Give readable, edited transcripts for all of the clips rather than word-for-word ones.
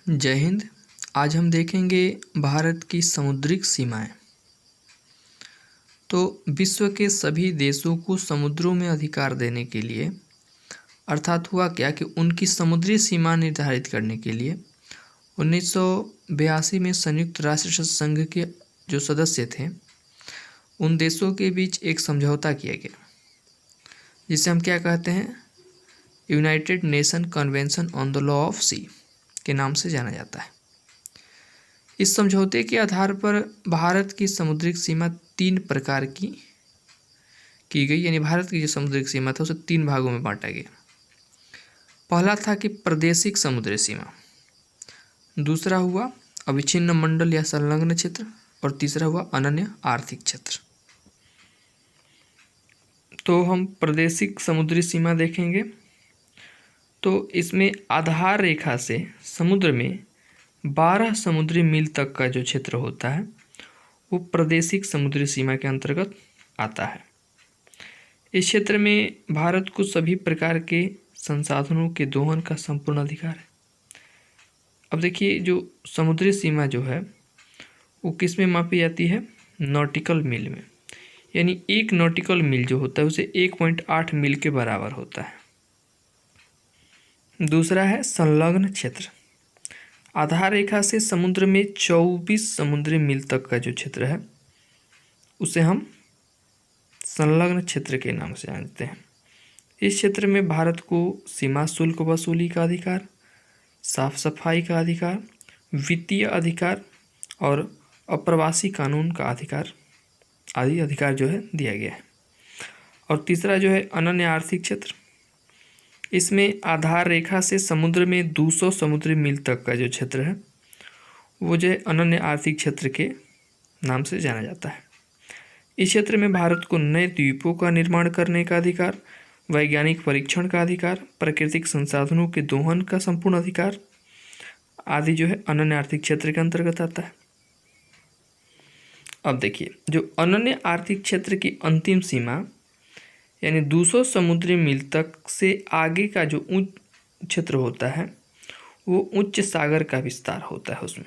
जय हिंद। आज हम देखेंगे भारत की समुद्रिक सीमाएं। तो विश्व के सभी देशों को समुद्रों में अधिकार देने के लिए, अर्थात हुआ क्या कि उनकी समुद्री सीमा निर्धारित करने के लिए 1982 में संयुक्त राष्ट्र संघ के जो सदस्य थे उन देशों के बीच एक समझौता किया गया, जिसे हम क्या कहते हैं, United Nation convention on the law of sea के नाम से जाना जाता है। इस समझौते के आधार पर भारत की समुद्रिक सीमा 3 प्रकार की गई, यानी भारत की जो समुद्रिक सीमा था उसे 3 भागों में बांटा गया। पहला था कि प्रादेशिक समुद्री सीमा, दूसरा हुआ अविच्छिन्न मंडल या संलग्न क्षेत्र, और तीसरा हुआ अनन्य आर्थिक क्षेत्र। तो हम प्रादेशिक समुद्री सीमा देखेंगे। तो इसमें आधार रेखा से समुद्र में 12 समुद्री मील तक का जो क्षेत्र होता है वो प्रादेशिक समुद्री सीमा के अंतर्गत आता है। इस क्षेत्र में भारत को सभी प्रकार के संसाधनों के दोहन का संपूर्ण अधिकार है। अब देखिए, जो समुद्री सीमा जो है वो किस में मापी जाती है, नॉटिकल मील में, यानी 1 नॉटिकल मील जो होता है उसे 1.8 मील के बराबर होता है। दूसरा है संलग्न क्षेत्र। आधार रेखा से समुद्र में 24 समुद्री मील तक का जो क्षेत्र है उसे हम संलग्न क्षेत्र के नाम से जानते हैं। इस क्षेत्र में भारत को सीमा शुल्क वसूली का अधिकार, साफ सफाई का अधिकार, वित्तीय अधिकार और अप्रवासी कानून का अधिकार आदि अधिकार जो है दिया गया है। और तीसरा जो है अनन्य आर्थिक क्षेत्र। इसमें आधार रेखा से समुद्र में 200 समुद्री मील तक का जो क्षेत्र है वो जो है अनन्य आर्थिक क्षेत्र के नाम से जाना जाता है। इस क्षेत्र में भारत को नए द्वीपों का निर्माण करने का अधिकार, वैज्ञानिक परीक्षण का अधिकार, प्राकृतिक संसाधनों के दोहन का संपूर्ण अधिकार आदि जो है अनन्य आर्थिक क्षेत्र के अंतर्गत आता है। अब देखिए, जो अनन्य आर्थिक क्षेत्र की अंतिम सीमा यानी 200 समुद्री मील तक से आगे का जो उच्च क्षेत्र होता है वो उच्च सागर का विस्तार होता है।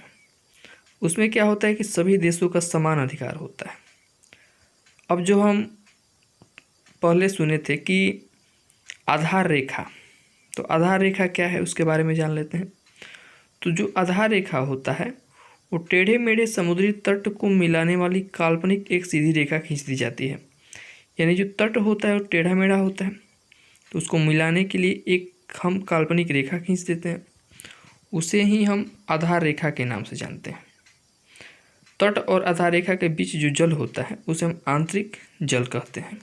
उसमें क्या होता है कि सभी देशों का समान अधिकार होता है। अब जो हम पहले सुने थे कि आधार रेखा, तो आधार रेखा क्या है उसके बारे में जान लेते हैं। तो जो आधार रेखा होता है वो टेढ़े मेढ़े समुद्री तट को मिलाने वाली काल्पनिक एक सीधी रेखा खींच दी जाती है। यानी जो तट होता है वो टेढ़ा मेढ़ा होता है, तो उसको मिलाने के लिए एक हम काल्पनिक रेखा खींच देते हैं, उसे ही हम आधार रेखा के नाम से जानते हैं। तट और आधार रेखा के बीच जो जल होता है उसे हम आंतरिक जल कहते हैं।